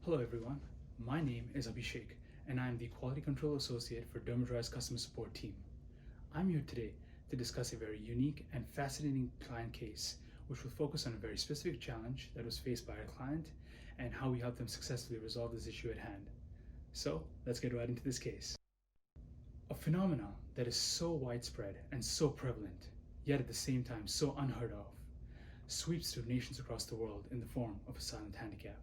Hello everyone, my name is Abhishek and I am the Quality Control Associate for Dermadry's Customer Support Team. I'm here today to discuss a very unique and fascinating client case which will focus on a very specific challenge that was faced by our client and how we helped them successfully resolve this issue at hand. So let's get right into this case. A phenomenon that is so widespread and so prevalent, yet at the same time so unheard of, sweeps through nations across the world in the form of a silent handicap.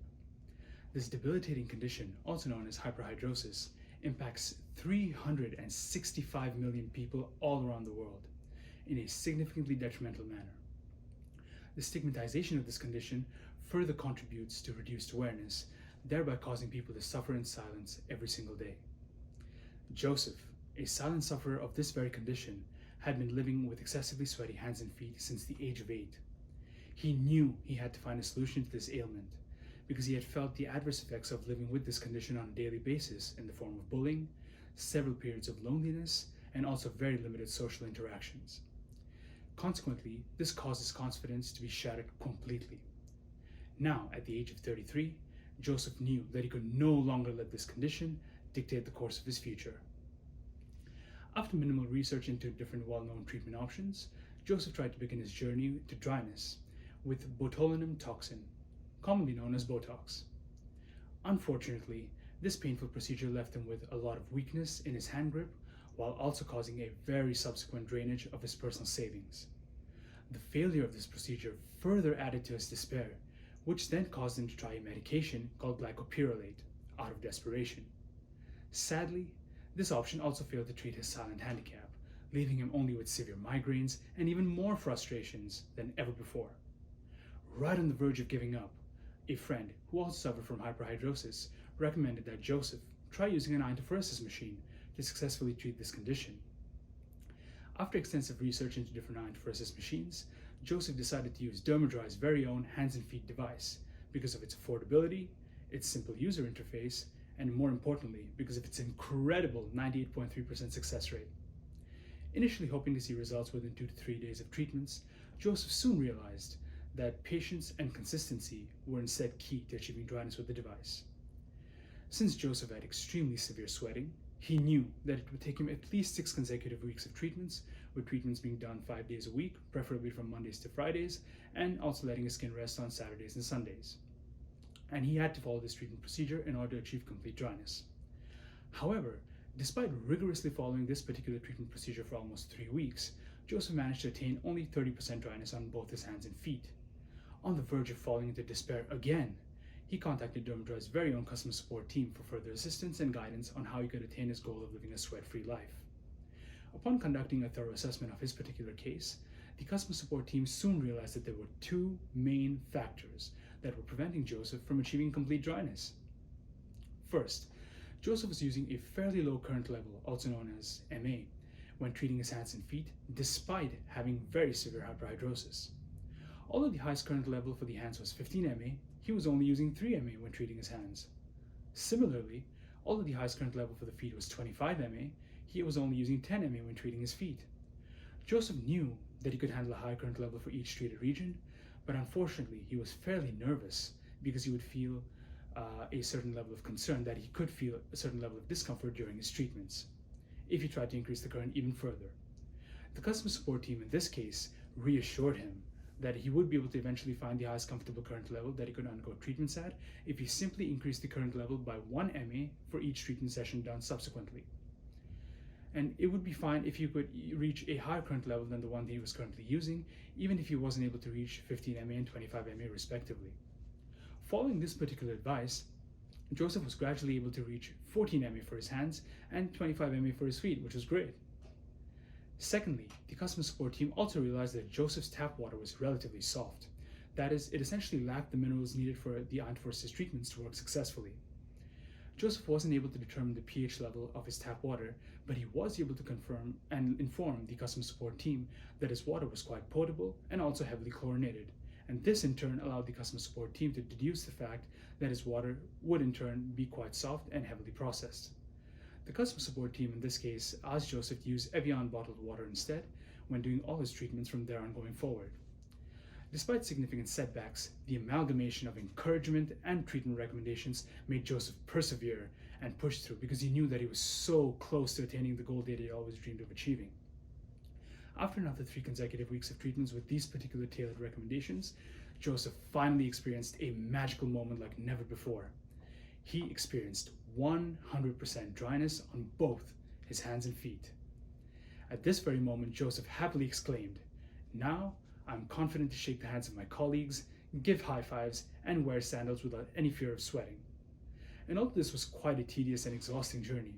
This debilitating condition, also known as hyperhidrosis, impacts 365 million people all around the world in a significantly detrimental manner. The stigmatization of this condition further contributes to reduced awareness, thereby causing people to suffer in silence every single day. Joseph, a silent sufferer of this very condition, had been living with excessively sweaty hands and feet since the age of 8. He knew he had to find a solution to this ailment, because he had felt the adverse effects of living with this condition on a daily basis in the form of bullying, several periods of loneliness, and also very limited social interactions. Consequently, this caused his confidence to be shattered completely. Now, at the age of 33, Joseph knew that he could no longer let this condition dictate the course of his future. After minimal research into different well-known treatment options, Joseph tried to begin his journey to dryness with botulinum toxin, commonly known as Botox. Unfortunately, this painful procedure left him with a lot of weakness in his hand grip, while also causing a very subsequent drainage of his personal savings. The failure of this procedure further added to his despair, which then caused him to try a medication called glycopyrrolate out of desperation. Sadly, this option also failed to treat his silent handicap, leaving him only with severe migraines and even more frustrations than ever before. Right on the verge of giving up, a friend who also suffered from hyperhidrosis recommended that Joseph try using an Iontophoresis machine to successfully treat this condition. After extensive research into different Iontophoresis machines, Joseph decided to use Dermadry's very own hands and feet device because of its affordability, its simple user interface, and more importantly, because of its incredible 98.3% success rate. Initially hoping to see results within 2 to 3 days of treatments, Joseph soon realized that patience and consistency were instead key to achieving dryness with the device. Since Joseph had extremely severe sweating, he knew that it would take him at least 6 consecutive weeks of treatments, with treatments being done 5 days a week, preferably from Mondays to Fridays, and also letting his skin rest on Saturdays and Sundays. And he had to follow this treatment procedure in order to achieve complete dryness. However, despite rigorously following this particular treatment procedure for almost 3 weeks, Joseph managed to attain only 30% dryness on both his hands and feet. On the verge of falling into despair again, he contacted Dermadry's very own customer support team for further assistance and guidance on how he could attain his goal of living a sweat-free life. Upon conducting a thorough assessment of his particular case, the customer support team soon realized that there were 2 main factors that were preventing Joseph from achieving complete dryness. First, Joseph was using a fairly low current level, also known as MA, when treating his hands and feet, despite having very severe hyperhidrosis. Although the highest current level for the hands was 15 MA, he was only using 3 MA when treating his hands. Similarly, although the highest current level for the feet was 25 MA, he was only using 10 MA when treating his feet. Joseph knew that he could handle a high current level for each treated region, but unfortunately he was fairly nervous because he would feel a certain level of concern that he could feel a certain level of discomfort during his treatments if he tried to increase the current even further. The customer support team in this case reassured him that he would be able to eventually find the highest comfortable current level that he could undergo treatments at if he simply increased the current level by 1 MA for each treatment session done subsequently. And it would be fine if he could reach a higher current level than the one that he was currently using, even if he wasn't able to reach 15 MA and 25 MA respectively. Following this particular advice, Joseph was gradually able to reach 14 MA for his hands and 25 MA for his feet, which was great. Secondly, the customer support team also realized that Joseph's tap water was relatively soft. That is, it essentially lacked the minerals needed for the Iontophoresis treatments to work successfully. Joseph wasn't able to determine the pH level of his tap water, but he was able to confirm and inform the customer support team that his water was quite potable and also heavily chlorinated. And this in turn allowed the customer support team to deduce the fact that his water would in turn be quite soft and heavily processed. The customer support team in this case asked Joseph to use Evian bottled water instead when doing all his treatments from there on going forward. Despite significant setbacks, the amalgamation of encouragement and treatment recommendations made Joseph persevere and push through because he knew that he was so close to attaining the goal that he had always dreamed of achieving. After another 3 consecutive weeks of treatments with these particular tailored recommendations, Joseph finally experienced a magical moment like never before. He experienced 100% dryness on both his hands and feet. At this very moment, Joseph happily exclaimed, "Now I'm confident to shake the hands of my colleagues, give high fives, and wear sandals without any fear of sweating." And although this was quite a tedious and exhausting journey,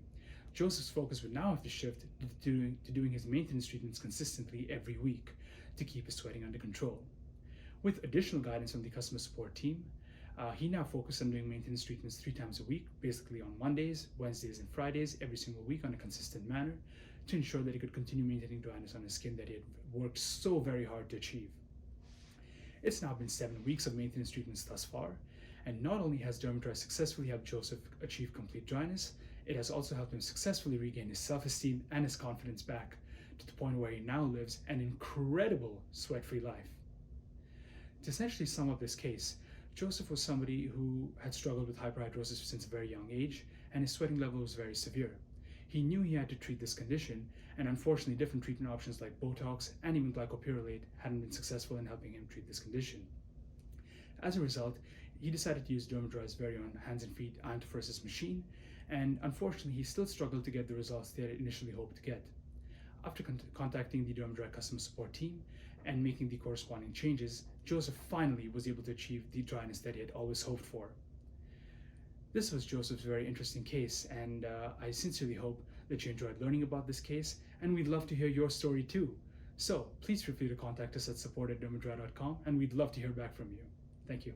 Joseph's focus would now have to shift to doing his maintenance treatments consistently every week to keep his sweating under control. With additional guidance from the customer support team, he now focused on doing maintenance treatments 3 times a week, basically on Mondays, Wednesdays, and Fridays, every single week on a consistent manner, to ensure that he could continue maintaining dryness on his skin that he had worked so very hard to achieve. It's now been 7 weeks of maintenance treatments thus far, and not only has Dermadry successfully helped Joseph achieve complete dryness, it has also helped him successfully regain his self-esteem and his confidence back to the point where he now lives an incredible sweat-free life. To essentially sum up this case, Joseph was somebody who had struggled with hyperhidrosis since a very young age, and his sweating level was very severe. He knew he had to treat this condition, and unfortunately different treatment options like Botox and even glycopyrrolate hadn't been successful in helping him treat this condition. As a result, he decided to use Dermadry's very own hands and feet Iontophoresis machine, and unfortunately he still struggled to get the results they had initially hoped to get. After contacting the Dermadry customer support team and making the corresponding changes, Joseph finally was able to achieve the dryness that he had always hoped for. This was Joseph's very interesting case, and I sincerely hope that you enjoyed learning about this case, and we'd love to hear your story too. So please feel free to contact us at support@dermadry.com, and we'd love to hear back from you. Thank you.